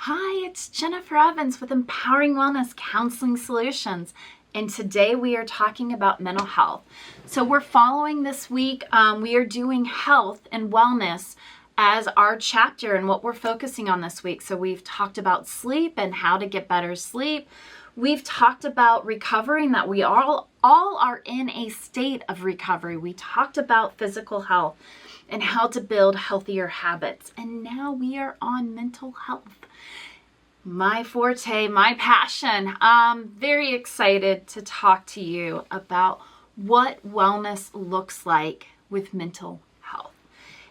Hi, it's Jennifer Evans with Empowering Wellness Counseling Solutions, and today we are talking about mental health. So we're following this week, we are doing health and wellness as our chapter and what we're focusing on this week. So we've talked about sleep and how to get better sleep. We've talked about recovering, that we all are in a state of recovery. We talked about physical health and how to build healthier habits. And now we are on mental health. My forte, my passion. I'm very excited to talk to you about what wellness looks like with mental health.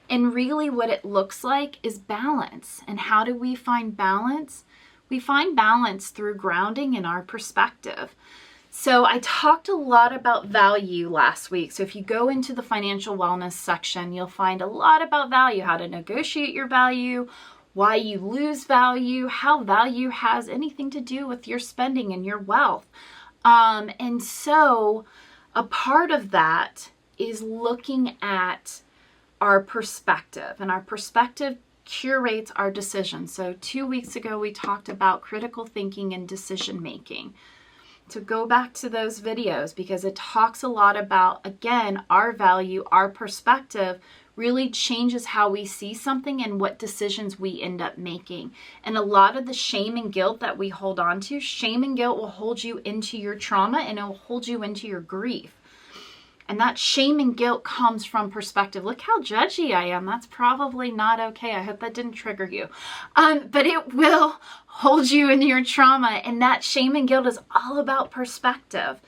And really what it looks like is balance. And how do we find balance? We find balance through grounding in our perspective. So I talked a lot about value last week. So if you go into the financial wellness section, you'll find a lot about value, how to negotiate your value, why you lose value, how value has anything to do with your spending and your wealth. And so a part of that is looking at our perspective, and our perspective curates our decisions. So 2 weeks ago, we talked about critical thinking and decision making. So go back to those videos because it talks a lot about, again, our value, our perspective really changes how we see something and what decisions we end up making. And a lot of the shame and guilt that we hold on to, shame and guilt will hold you into your trauma and it will hold you into your grief. And that shame and guilt comes from perspective. Look how judgy I am. That's probably not okay. I hope that didn't trigger you. But it will hold you into your trauma. And that shame and guilt is all about perspective.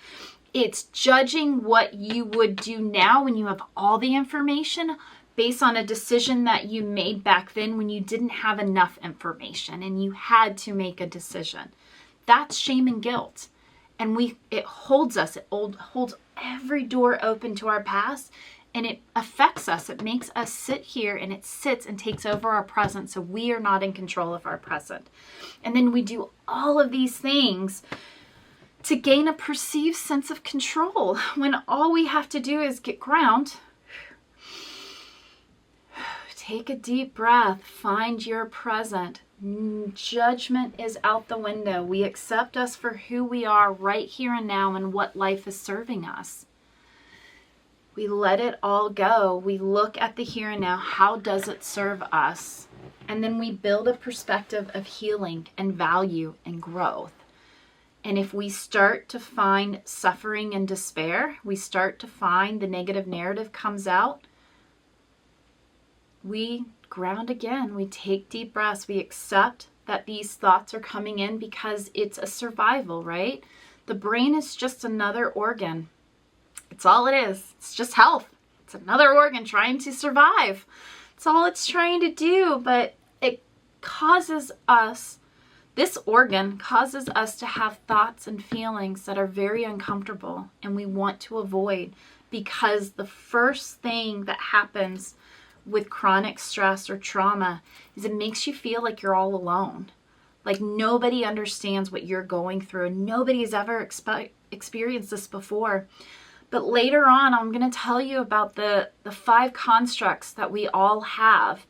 It's judging what you would do now when you have all the information based on a decision that you made back then when you didn't have enough information and you had to make a decision. That's shame and guilt. And it holds us. It holds every door open to our past, and it affects us. It makes us sit here, and it sits and takes over our present, so we are not in control of our present. And then we do all of these things to gain a perceived sense of control when all we have to do is get ground. Take a deep breath, find your present. Judgment is out the window. We accept us for who we are right here and now and what life is serving us. We let it all go. We look at the here and now. How does it serve us? And then we build a perspective of healing and value and growth. And if we start to find suffering and despair, we start to find the negative narrative comes out, we ground again. We take deep breaths. We accept that these thoughts are coming in because it's a survival, right? The brain is just another organ. It's all it is. It's just health. It's another organ trying to survive. It's all it's trying to do, but it causes us, this organ causes us to have thoughts and feelings that are very uncomfortable and we want to avoid, because the first thing that happens with chronic stress or trauma is it makes you feel like you're all alone. Like nobody understands what you're going through and nobody has ever experienced this before. But later on, I'm going to tell you about the 5 constructs that we all have.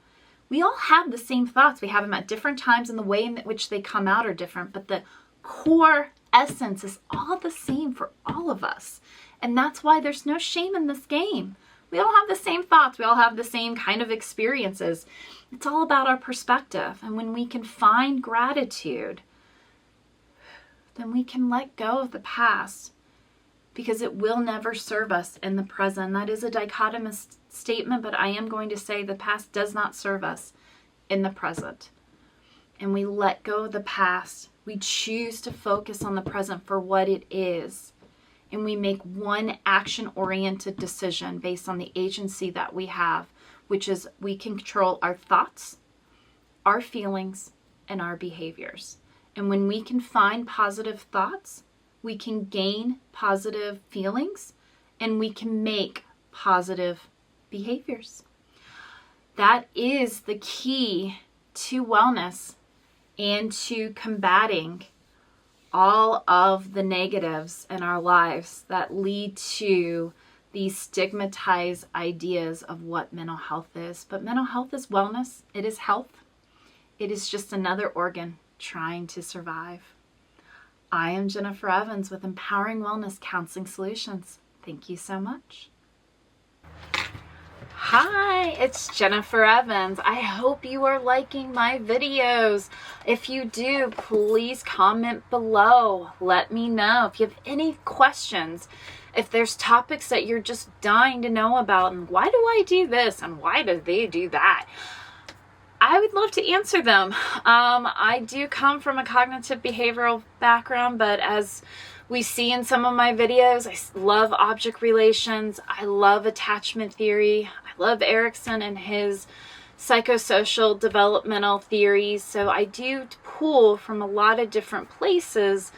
We all have the same thoughts. We have them at different times, and the way in which they come out are different, but the core essence is all the same for all of us. And that's why there's no shame in this game. We all have the same thoughts. We all have the same kind of experiences. It's all about our perspective. And when we can find gratitude, then we can let go of the past because it will never serve us in the present. That is a dichotomous statement, but I am going to say the past does not serve us in the present. And we let go of the past. We choose to focus on the present for what it is. And we make one action-oriented decision based on the agency that we have, which is we can control our thoughts, our feelings, and our behaviors. And when we can find positive thoughts, we can gain positive feelings, and we can make positive behaviors. That is the key to wellness and to combating all of the negatives in our lives that lead to these stigmatized ideas of what mental health is. But mental health is wellness. It is health. It is just another organ trying to survive. I am Jennifer Evans with Empowering Wellness Counseling Solutions. Thank you so much. Hi, it's Jennifer Evans. I hope you are liking my videos. If you do, please comment below. Let me know if you have any questions. If there's topics that you're just dying to know about, and why do I do this and why do they do that? I would love to answer them. I do come from a cognitive behavioral background, but as we see in some of my videos, I love object relations. I love attachment theory. I love Erickson and his psychosocial developmental theories. So I do pull from a lot of different places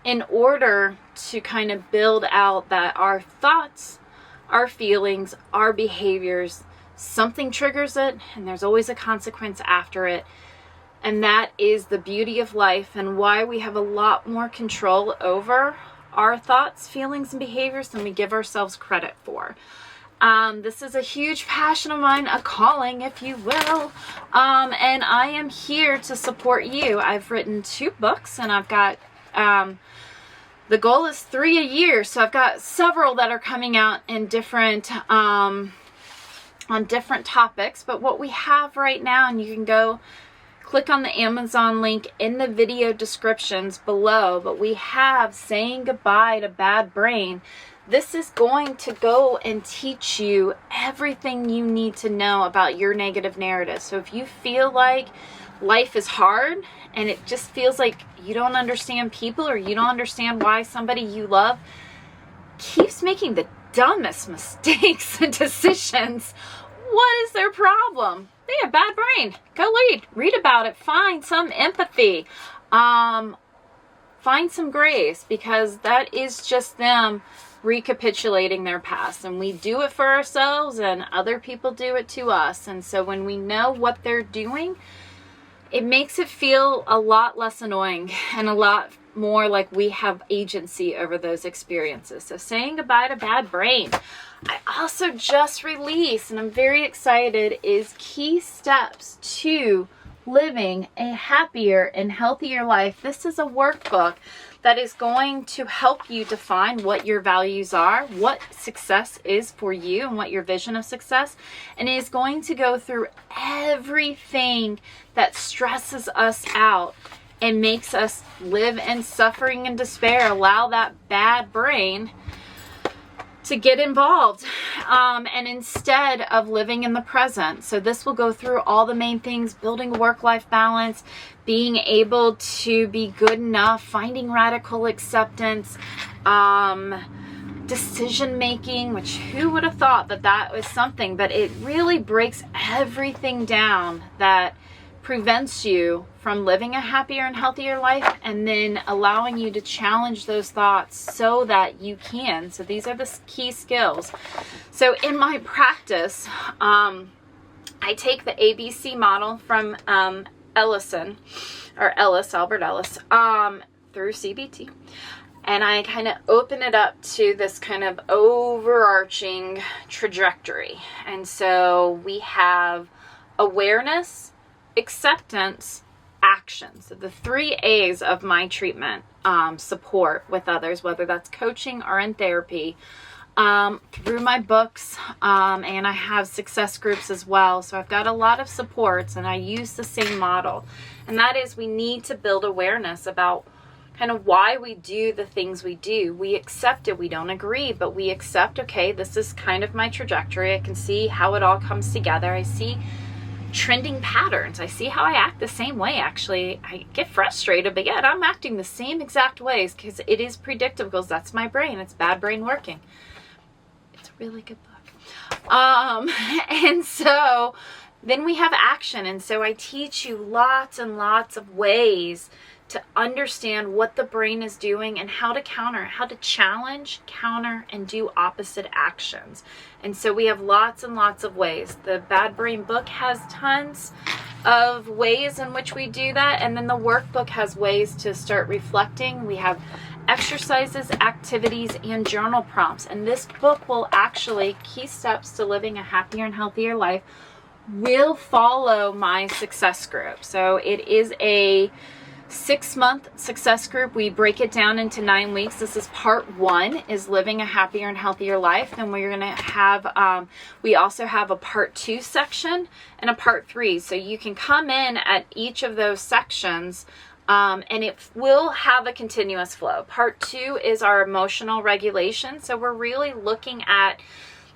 in order to kind of build out that our thoughts, our feelings, our behaviors, something triggers it, and there's always a consequence after it. And that is the beauty of life and why we have a lot more control over our thoughts, feelings, and behaviors than we give ourselves credit for. This is a huge passion of mine, a calling, if you will. And I am here to support you. I've written 2 books, and I've got, the goal is 3 a year. So I've got several that are coming out in different, on different topics. But what we have right now, and you can go click on the Amazon link in the video descriptions below, but we have Saying Goodbye to Bad Brain. This is going to go and teach you everything you need to know about your negative narrative. So if you feel like life is hard and it just feels like you don't understand people or you don't understand why somebody you love keeps making the dumbest mistakes and decisions, what is their problem? They have bad brain. Go read about it. Find some empathy. Find some grace, because that is just them recapitulating their past. And we do it for ourselves and other people do it to us. And so when we know what they're doing, it makes it feel a lot less annoying and a lot more like we have agency over those experiences. So Saying Goodbye to Bad Brain. I also just released, and I'm very excited, is Key Steps to Living a Happier and Healthier Life. This is a workbook that is going to help you define what your values are, what success is for you, and what your vision of success, and it is going to go through everything that stresses us out and makes us live in suffering and despair, allow that bad brain to get involved, and instead of living in the present. So this will go through all the main things: building work-life balance, being able to be good enough, finding radical acceptance, decision making, which who would have thought that that was something, but it really breaks everything down that prevents you from living a happier and healthier life, and then allowing you to challenge those thoughts so that you can. So these are the key skills. So in my practice, I take the ABC model from Albert Ellis, through CBT, and I kind of open it up to this kind of overarching trajectory. And so we have awareness, acceptance, action. So the 3 A's of my treatment support with others, whether that's coaching or in therapy, through my books, and I have success groups as well. So I've got a lot of supports, and I use the same model. And that is, we need to build awareness about kind of why we do the things we do. We accept it. We don't agree, but we accept, okay, this is kind of my trajectory. I can see how it all comes together. I see trending patterns. I see how I act the same way. Actually, I get frustrated, but yet I'm acting the same exact ways because it is predictable, because that's my brain. It's bad brain working. It's a really good book. And so then we have action. And so I teach you lots and lots of ways to understand what the brain is doing and how to counter, how to challenge, counter, and do opposite actions. And so we have lots and lots of ways. The Bad Brain book has tons of ways in which we do that. And then the workbook has ways to start reflecting. We have exercises, activities, and journal prompts. And this book will actually, Key Steps to Living a Happier and Healthier Life, will follow my success group. So it is a 6-month success group. We break it down into 9 weeks. This is part 1, is living a happier and healthier life. Then we're going to have, we also have a part 2 section and a part 3. So you can come in at each of those sections and it will have a continuous flow. Part 2 is our emotional regulation. So we're really looking at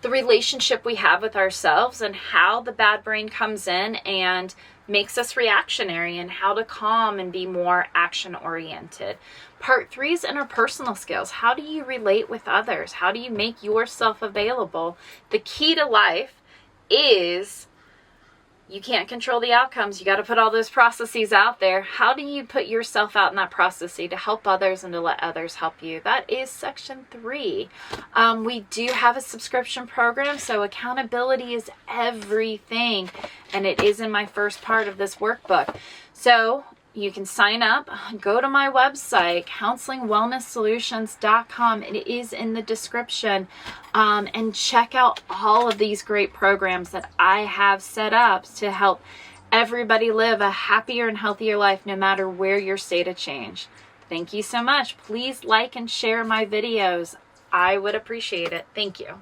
the relationship we have with ourselves and how the bad brain comes in and makes us reactionary, and how to calm and be more action oriented. Part 3 is interpersonal skills. How do you relate with others? How do you make yourself available? The key to life is you can't control the outcomes. You got to put all those processes out there. How do you put yourself out in that process to help others and to let others help you? That is section 3. We do have a subscription program, so accountability is everything, and it is in my first part of this workbook. So you can sign up, go to my website, counselingwellnesssolutions.com. It is in the description, and check out all of these great programs that I have set up to help everybody live a happier and healthier life, no matter where your state of change. Thank you so much. Please like and share my videos. I would appreciate it. Thank you.